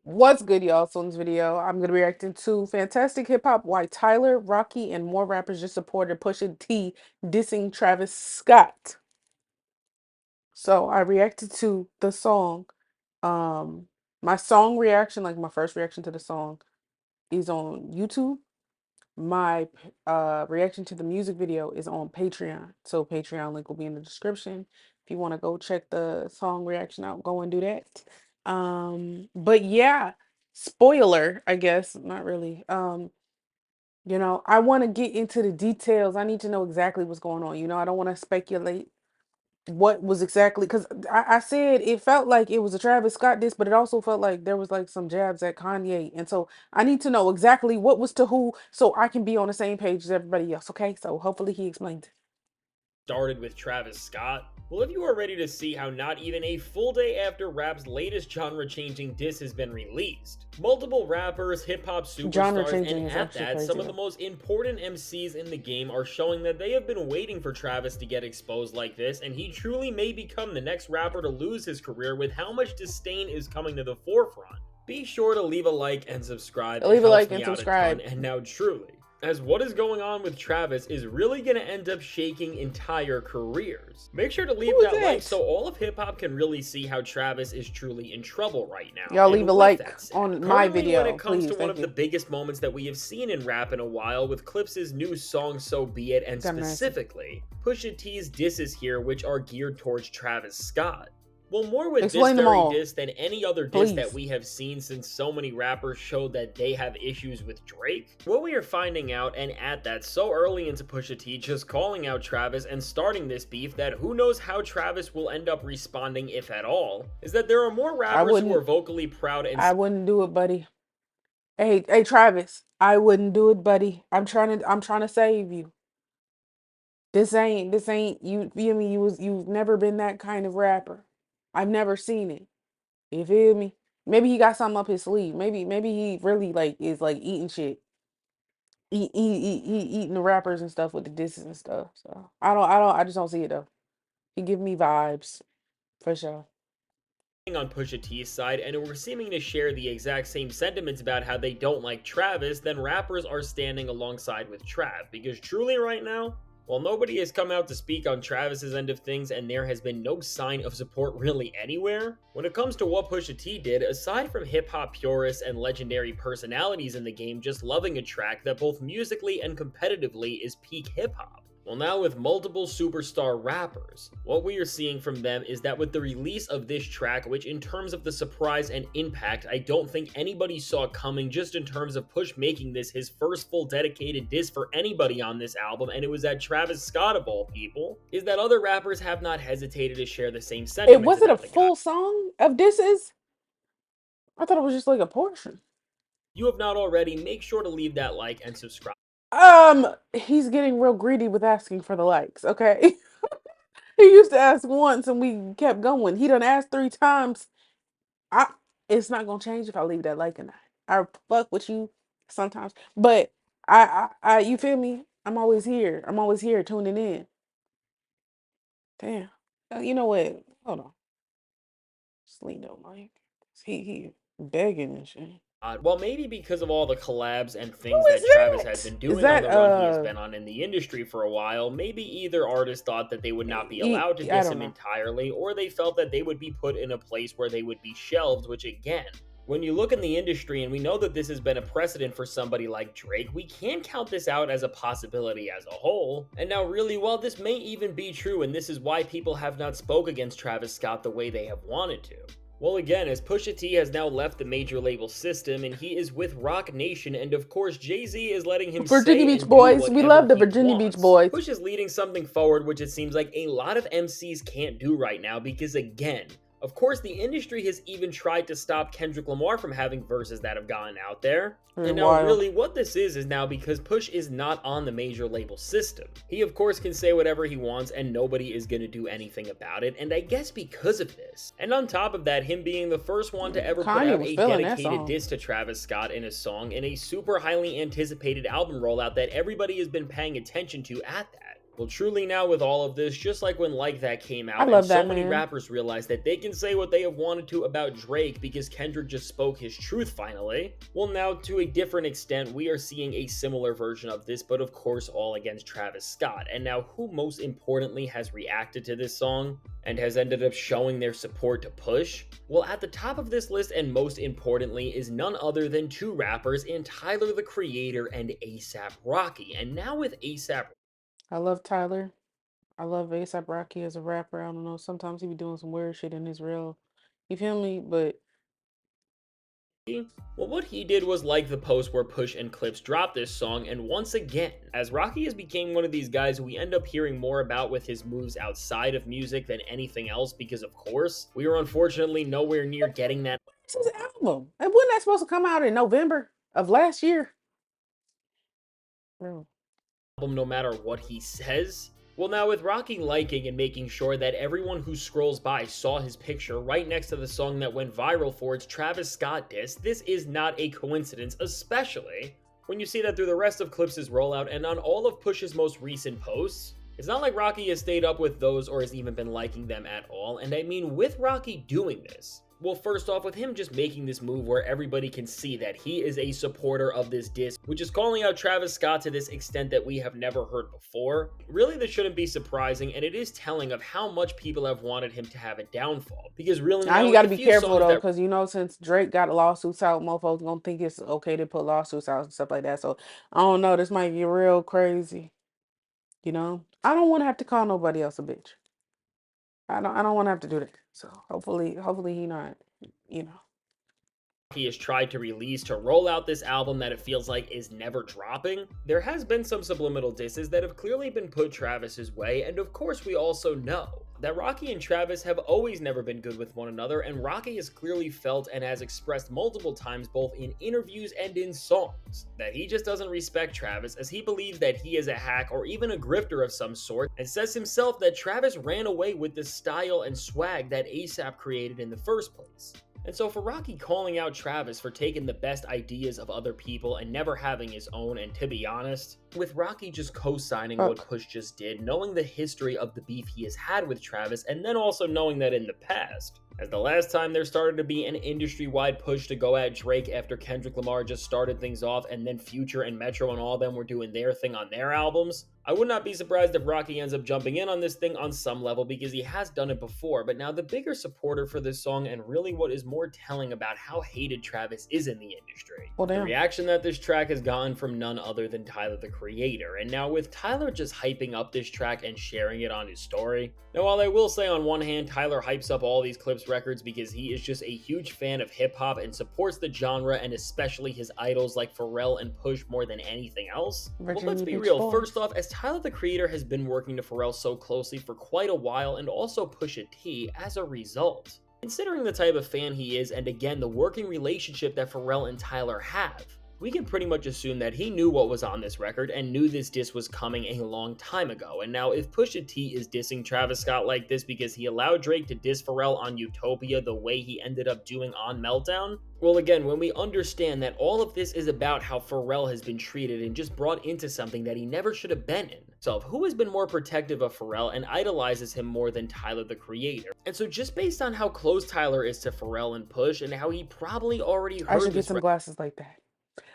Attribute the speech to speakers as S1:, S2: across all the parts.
S1: What's good, y'all? So in this video, I'm gonna be reacting to Fantastic Hip Hop, why Tyler, Rocky, and more rappers just supported Pusha T dissing Travis Scott. So I reacted to the song. Um, my song reaction, like my first reaction to the song, is on YouTube. My reaction to the music video is on Patreon. So Patreon link will be in the description. If you want to go check the song reaction out, go and do that. But yeah, spoiler, I guess, not really. I want to get into the details. I need to know exactly what's going on. I don't want to speculate what was exactly, because I said it felt like it was a Travis Scott diss, but it also felt like there was like some jabs at Kanye. And so I need to know exactly what was to who so I can be on the same page as everybody else. Okay. So hopefully he explained it.
S2: Started with Travis Scott? Well, if you are ready to see how not even a full day after rap's latest genre-changing diss has been released, multiple rappers, hip-hop
S1: Genre
S2: superstars, and
S1: changing is
S2: at
S1: actually
S2: that,
S1: crazy
S2: some of the
S1: though.
S2: most important MCs in the game are showing that they have been waiting for Travis to get exposed like this, and he truly may become the next rapper to lose his career with how much disdain is coming to the forefront. Be sure to leave a like and subscribe, it
S1: Leave a
S2: helps
S1: like
S2: me
S1: and
S2: out a ton,
S1: subscribe.
S2: and now truly, as what is going on with Travis is really going to end up shaking entire careers. Make sure to
S1: Who
S2: leave
S1: is
S2: that like
S1: that?
S2: so all of hip hop can really see how Travis is truly in trouble right now.
S1: Y'all leave a
S2: And with
S1: like
S2: that said,
S1: on my
S2: currently when
S1: video,
S2: it comes
S1: please.
S2: to one
S1: Thank
S2: of the
S1: you.
S2: biggest moments that we have seen in rap in a while with Clips' new song So Be It, and
S1: Got nasty.
S2: specifically Pusha T's disses here, which are geared towards Travis Scott. Well, more with this
S1: Explain them
S2: very
S1: all,
S2: diss than any other diss that
S1: please.
S2: we have seen since so many rappers showed that they have issues with Drake. What we are finding out, and at that so early into Pusha T just calling out Travis and starting this beef that who knows how Travis will end up responding if at all, is that there are more
S1: I
S2: rappers who
S1: wouldn't
S2: are vocally proud and
S1: I wouldn't do it, buddy. Hey, Travis, I wouldn't do it, buddy. I'm trying to save you. This ain't you feel me? You've never been that kind of rapper. I've never seen it. You feel me? Maybe he got something up his sleeve. Maybe he really like is like eating shit. Eating the rappers and stuff with the disses and stuff. So I just don't see it though. He give me vibes for sure.
S2: on Pusha T's side and were seeming to share the exact same sentiments about how they don't like Travis, then rappers are standing alongside with Trav. Because truly right now, while nobody has come out to speak on Travis's end of things and there has been no sign of support really anywhere, when it comes to what Pusha T did, aside from hip-hop purists and legendary personalities in the game just loving a track that both musically and competitively is peak hip-hop, well, now with multiple superstar rappers, what we are seeing from them is that with the release of this track, which in terms of the surprise and impact, I don't think anybody saw coming just in terms of Push making this his first full dedicated diss for anybody on this album, and it was at Travis Scott of all people, is that other rappers have not hesitated to share the same
S1: It
S2: sentiments
S1: was it a
S2: about the guy.
S1: full song of disses? I thought it was just like a portion.
S2: If you have not already, make sure to leave that like and subscribe.
S1: He's getting real greedy with asking for the likes, okay? He used to ask once and we kept going. He done asked 3 times. I it's not gonna change if I leave that like or not. I fuck with you sometimes. But I you feel me? I'm always here. I'm always here tuning in. Damn. You know what? Hold on. Sleep though, Mike. He begging and shit.
S2: Well, maybe because of all the collabs and
S1: Who
S2: things
S1: is
S2: that Travis has
S1: that?
S2: been
S1: Is
S2: doing on
S1: that
S2: the run he has been on in the industry for a while, maybe either artist thought that they would not be allowed to
S1: I
S2: diss
S1: don't
S2: him
S1: know.
S2: entirely, or they felt that they would be put in a place where they would be shelved, which again, when you look in the industry, and we know that this has been a precedent for somebody like Drake, we can't count this out as a possibility as a whole. And now really, while this may even be true, and this is why people have not spoke against Travis Scott the way they have wanted to, well, again, as Pusha T has now left the major label system and he is with Rock Nation, and of course, Jay-Z is letting him
S1: Virginia
S2: say
S1: Beach
S2: and do
S1: Boys. We
S2: whatever
S1: love the
S2: he
S1: Virginia Beach
S2: wants.
S1: Boys.
S2: Push is leading something forward, which it seems like a lot of MCs can't do right now because, again, of course, the industry has even tried to stop Kendrick Lamar from having verses that have gone out there.
S1: Very
S2: And now,
S1: wild.
S2: really, what this is now because Push is not on the major label system. He, of course, can say whatever he wants, and nobody is going to do anything about it, and I guess because of this. And on top of that, him being the first one to ever put
S1: Kanye
S2: out
S1: was
S2: a
S1: feeling that
S2: dedicated
S1: song.
S2: diss to Travis Scott in a song in a super highly anticipated album rollout that everybody has been paying attention to at that. Well, truly now with all of this, just like when Like That came
S1: I
S2: out, and
S1: love
S2: so
S1: that
S2: many
S1: man.
S2: rappers realized that they can say what they have wanted to about Drake because Kendrick just spoke his truth finally. Well, now to a different extent, we are seeing a similar version of this, but of course all against Travis Scott. And now who most importantly has reacted to this song and has ended up showing their support to Push? Well, at the top of this list and most importantly is none other than two rappers in Tyler the Creator and ASAP Rocky. And now with ASAP
S1: I love Tyler. I love ASAP Rocky as a rapper. I don't know. Sometimes he be doing some weird shit in his real. You feel me? But
S2: well, what he did was like the post where Push and Clips dropped this song, and once again, as Rocky has became one of these guys we end up hearing more about with his moves outside of music than anything else, because of course, we are unfortunately nowhere near getting that
S1: it's his album. And wasn't that supposed to come out in November of last year? Bro.
S2: album no matter what he says. Well, now with Rocky liking and making sure that everyone who scrolls by saw his picture right next to the song that went viral for its Travis Scott diss, this is not a coincidence, especially when you see that through the rest of Clips' rollout and on all of Push's most recent posts. It's not like Rocky has stayed up with those or has even been liking them at all, and I mean, with Rocky doing this, well, first off, with him just making this move where everybody can see that he is a supporter of this diss, which is calling out Travis Scott to this extent that we have never heard before, really this shouldn't be surprising, and it is telling of how much people have wanted him to have a downfall. Because really
S1: Now
S2: now
S1: he
S2: with
S1: got
S2: the
S1: to be
S2: few
S1: careful
S2: songs
S1: though,
S2: that
S1: because you know since Drake got lawsuits out, motherfuckers gonna think it's okay to put lawsuits out and stuff like that. So I don't know. This might get real crazy. You know, I don't want to have to call nobody else a bitch. I don't want to have to do that. So hopefully he not. You know.
S2: he has tried to release to roll out this album that it feels like is never dropping, there has been some subliminal disses that have clearly been put Travis's way, and of course we also know that Rocky and Travis have always never been good with one another, and Rocky has clearly felt and has expressed multiple times both in interviews and in songs that he just doesn't respect Travis as he believes that he is a hack or even a grifter of some sort, and says himself that Travis ran away with the style and swag that ASAP created in the first place. And so for Rocky calling out Travis for taking the best ideas of other people and never having his own, and to be honest, with Rocky just co-signing what
S1: Fuck.
S2: Push just did, knowing the history of the beef he has had with Travis, and then also knowing that in the past, as the last time there started to be an industry-wide push to go at Drake after Kendrick Lamar just started things off, and then Future and Metro and all of them were doing their thing on their albums, I would not be surprised if Rocky ends up jumping in on this thing on some level because he has done it before. But now the bigger supporter for this song, and really what is more telling about how hated Travis is in the industry,
S1: Well,
S2: the
S1: damn.
S2: reaction that this track has gotten from none other than Tyler the Creator. And now with Tyler just hyping up this track and sharing it on his story. Now while I will say on one hand Tyler hypes up all these Clips records because he is just a huge fan of hip hop and supports the genre and especially his idols like Pharrell and Push more than anything else. Well, let's
S1: Virginia
S2: be
S1: Beach
S2: real.
S1: boys.
S2: First off, as Tyler the Creator has been working to Pharrell so closely for quite a while and also Pusha T as a result. Considering the type of fan he is and again the working relationship that Pharrell and Tyler have, we can pretty much assume that he knew what was on this record and knew this diss was coming a long time ago. And now if Pusha T is dissing Travis Scott like this because he allowed Drake to diss Pharrell on Utopia the way he ended up doing on Meltdown, well again, when we understand that all of this is about how Pharrell has been treated and just brought into something that he never should have been in. So who has been more protective of Pharrell and idolizes him more than Tyler the Creator? And so just based on how close Tyler is to Pharrell and Push and how he probably already
S1: I
S2: heard
S1: should get
S2: this
S1: some glasses like that.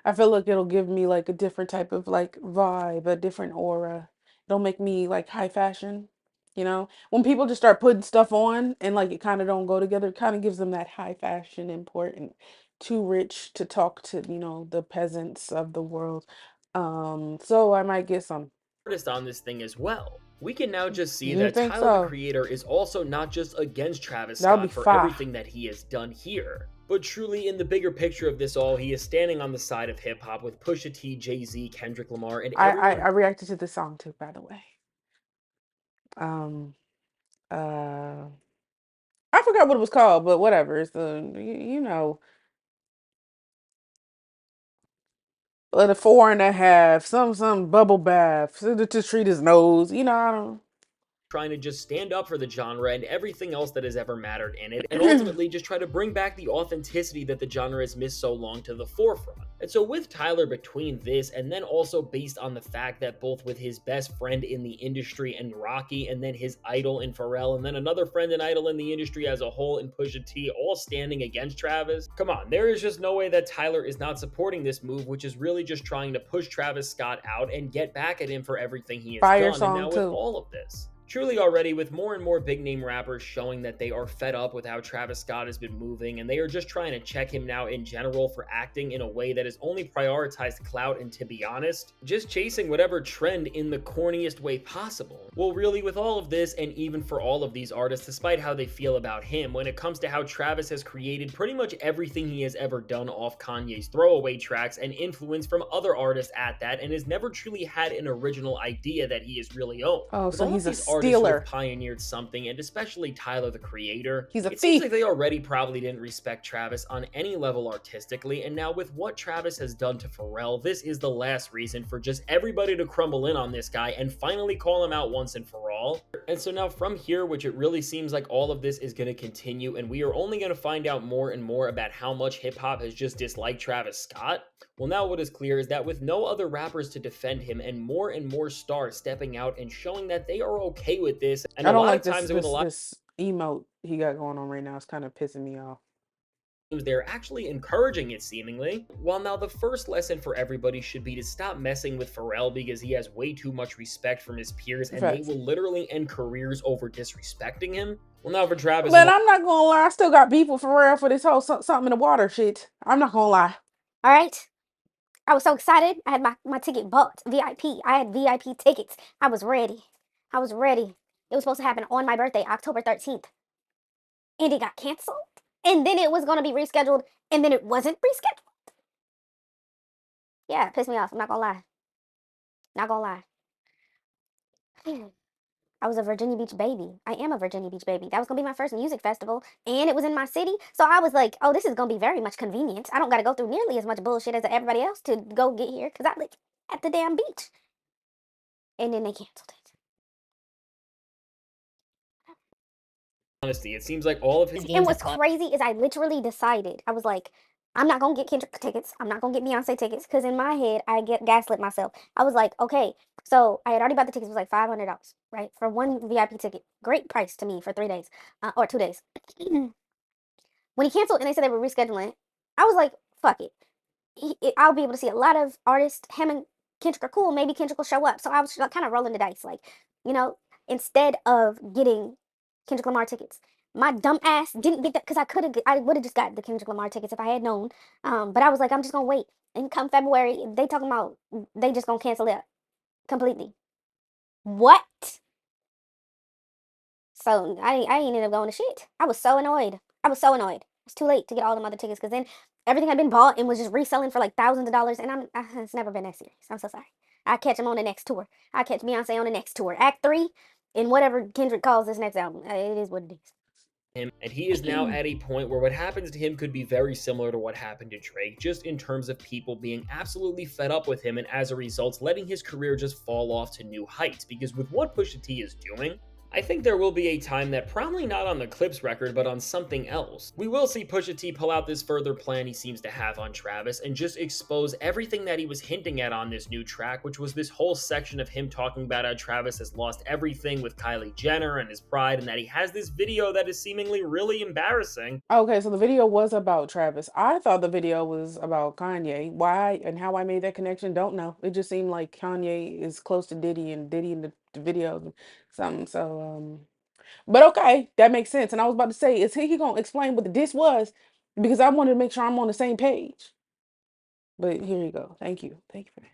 S1: I feel like it'll give me like a different type of like vibe, a different aura. It'll make me like high fashion. You know, when people just start putting stuff on and like it kind of don't go together, it kind of gives them that high fashion important, too rich to talk to, you know, the peasants of the world. So I might get some.
S2: artist on this thing as well. We can now just see
S1: You
S2: that
S1: think
S2: Tyler the
S1: so?
S2: Creator is also not just against Travis
S1: That would be
S2: Scott for
S1: fire.
S2: everything that he has done here, but truly in the bigger picture of this all, he is standing on the side of hip hop with Pusha T, Jay-Z, Kendrick Lamar, and everyone
S1: I reacted to this song too, by the way. Um, uh, I forgot what it was called, but whatever. It's the you know. But a 4.5, some bubble bath, to treat his nose. You know, I don't.
S2: trying to just stand up for the genre and everything else that has ever mattered in it, and ultimately just try to bring back the authenticity that the genre has missed so long to the forefront. And so with Tyler, between this and then also based on the fact that both with his best friend in the industry and Rocky, and then his idol in Pharrell, and then another friend and idol in the industry as a whole in Pusha T, all standing against Travis, come on, there is just no way that Tyler is not supporting this move, which is really just trying to push Travis Scott out and get back at him for everything he has
S1: Fire
S2: done. And
S1: song
S2: now with
S1: too.
S2: all of this, truly already, with more and more big name rappers showing that they are fed up with how Travis Scott has been moving, and they are just trying to check him now in general for acting in a way that has only prioritized clout and, to be honest, just chasing whatever trend in the corniest way possible. Well, really, with all of this, and even for all of these artists, despite how they feel about him, when it comes to how Travis has created pretty much everything he has ever done off Kanye's throwaway tracks and influence from other artists at that, and has never truly had an original idea that he has really owned.
S1: Oh,
S2: With
S1: so
S2: all of
S1: he's a
S2: these artists who have
S1: stealer.
S2: pioneered something, and especially Tyler the Creator,
S1: He's a
S2: it seems
S1: thief.
S2: like they already probably didn't respect Travis on any level artistically, and now with what Travis has done to Pharrell, this is the last reason for just everybody to crumble in on this guy and finally call him out once and for all. And so now from here, which it really seems like all of this is going to continue, and we are only going to find out more and more about how much hip-hop has just disliked Travis Scott. Well, now what is clear is that with no other rappers to defend him and more stars stepping out and showing that they are okay with this, and
S1: I
S2: a
S1: don't
S2: lot
S1: like
S2: of
S1: this
S2: times with a
S1: this
S2: lot
S1: this emote he got going on right now. It's kind of pissing me off.
S2: of they're actually encouraging it seemingly. While now the first lesson for everybody should be to stop messing with Pharrell because he has way too much respect from his peers and they
S1: Facts.
S2: will literally end careers over disrespecting him. Well, now for Travis
S1: But
S2: and
S1: I'm not gonna lie, I still got beef with Pharrell for this whole something in the water shit. I'm not gonna lie.
S3: All right. I was so excited. I had my ticket bought, VIP. I had VIP tickets. I was ready. I was ready. It was supposed to happen on my birthday, October 13th. And it got canceled. And then it was going to be rescheduled. And then it wasn't rescheduled. Yeah, it pissed me off. I'm not going to lie. Not going to lie. I was a Virginia Beach baby. I am a Virginia Beach baby. That was going to be my first music festival. And it was in my city. So I was like, oh, this is going to be very much convenient. I don't got to go through nearly as much bullshit as everybody else to go get here. Because I live at the damn beach. And then they canceled it.
S2: honesty, it seems like all of his
S3: And what's crazy is I literally decided, I was like, I'm not gonna get Kendrick tickets. I'm not gonna get Beyonce tickets. Because in my head, I get gaslit myself. I was like, okay, so I had already bought the tickets. It was like $500, right? For one VIP ticket. Great price to me for 3 days or 2 days. When he canceled and they said they were rescheduling, I was like, fuck it. I'll be able to see a lot of artists. Him and Kendrick are cool. Maybe Kendrick will show up. So I was kind of rolling the dice. Like, you know, instead of getting Kendrick Lamar tickets. My dumb ass didn't get that because I would have just got the Kendrick Lamar tickets if I had known. But I was like, I'm just gonna wait. And come February, they talking about they just gonna cancel it completely. What? So I ain't ended up going to shit. I was so annoyed. I was so annoyed. It's too late to get all them other tickets because then everything had been bought and was just reselling for like thousands of dollars. And it's never been that serious. I'm so sorry. I catch him on the next tour. I catch Beyonce on the next tour. Act 3 in whatever Kendrick calls this next album. It is what it is.
S2: Him, and he is now at a point where what happens to him could be very similar to what happened to Drake, just in terms of people being absolutely fed up with him and as a result letting his career just fall off to new heights. Because with what Pusha T is doing, I think there will be a time that, probably not on the Clips record, but on something else, we will see Pusha T pull out this further plan he seems to have on Travis and just expose everything that he was hinting at on this new track, which was this whole section of him talking about how Travis has lost everything with Kylie Jenner and his pride, and that he has this video that is seemingly really embarrassing.
S1: Okay, so the video was about Travis. I thought the video was about Kanye. Why and how I made that connection, don't know. It just seemed like Kanye is close to Diddy and Diddy in the video something. So but okay, that makes sense. And I was about to say, is he gonna explain what the diss was? Because I wanted to make sure I'm on the same page. But here you go. Thank you. Thank you for that.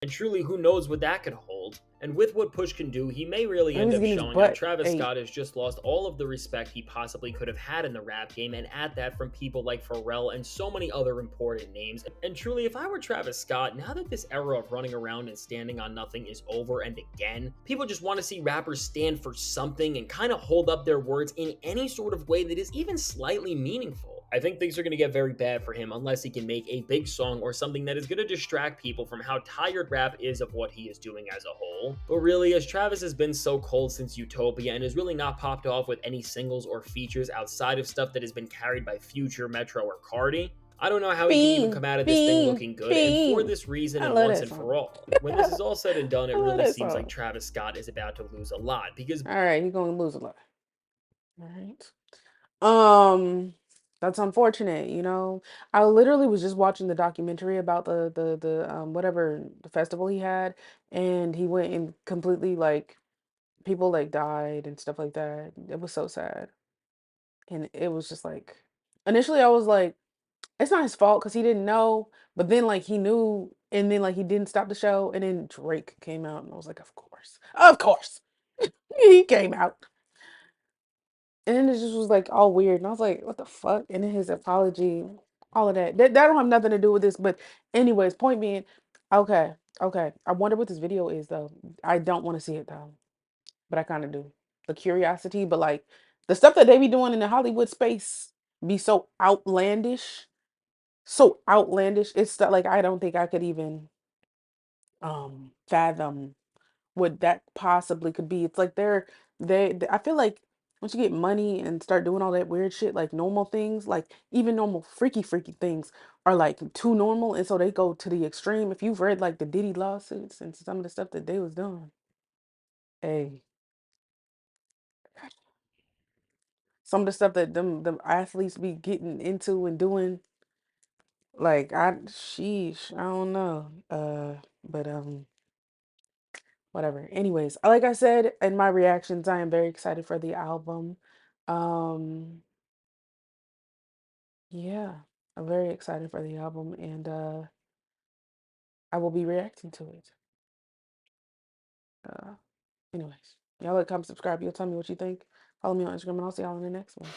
S2: And truly, who knows what that could hold. And with what Push can do, he may really
S1: He
S2: end
S1: was
S2: up
S1: getting his
S2: showing how
S1: butt
S2: Travis
S1: ate.
S2: Scott has just lost all of the respect he possibly could have had in the rap game, and at that from people like Pharrell and so many other important names. And truly, if I were Travis Scott, now that this era of running around and standing on nothing is over, and again, people just want to see rappers stand for something and kind of hold up their words in any sort of way that is even slightly meaningful. I think things are going to get very bad for him unless he can make a big song or something that is going to distract people from how tired rap is of what he is doing as a whole. But really, as Travis has been so cold since Utopia and has really not popped off with any singles or features outside of stuff that has been carried by Future, Metro, or Cardi, I don't know how he can even
S1: Fiend,
S2: come out of this thing
S1: fiend,
S2: looking good, and for
S1: fiend.
S2: this reason
S1: I
S2: and
S1: love
S2: once
S1: that
S2: and
S1: song.
S2: for all, when this is all said and done,
S1: I
S2: it
S1: love
S2: really
S1: that
S2: seems like
S1: song.
S2: Travis Scott is about to lose a lot because
S1: All right, he's gonna lose a lot. All right. Um, that's unfortunate, you know. I literally was just watching the documentary about the whatever the festival he had, and he went and completely like people like died and stuff like that. It was so sad. And it was just like initially I was like, it's not his fault because he didn't know, but then like he knew and then like he didn't stop the show and then Drake came out and I was like, of course. Of course. He came out. And then it just was like all weird. And I was like, what the fuck? And then his apology, all of that. That don't have nothing to do with this. But anyways, point being, okay, okay. I wonder what this video is though. I don't want to see it though. But I kind of do. The curiosity, but like the stuff that they be doing in the Hollywood space be so outlandish. So outlandish. It's like I don't think I could even fathom what that possibly could be. It's like I feel like once you get money and start doing all that weird shit, like normal things, like even normal freaky things are like too normal. And so they go to the extreme. If you've read like the Diddy lawsuits and some of the stuff that they was doing, hey, some of the stuff that them athletes be getting into and doing, like sheesh, I don't know. But whatever. Anyways, like I said in my reactions, I am very excited for the album. Um, yeah, I'm very excited for the album and I will be reacting to it. Uh, anyways, y'all like, comment, subscribe. You'll tell me what you think. Follow me on Instagram and I'll see y'all in the next one.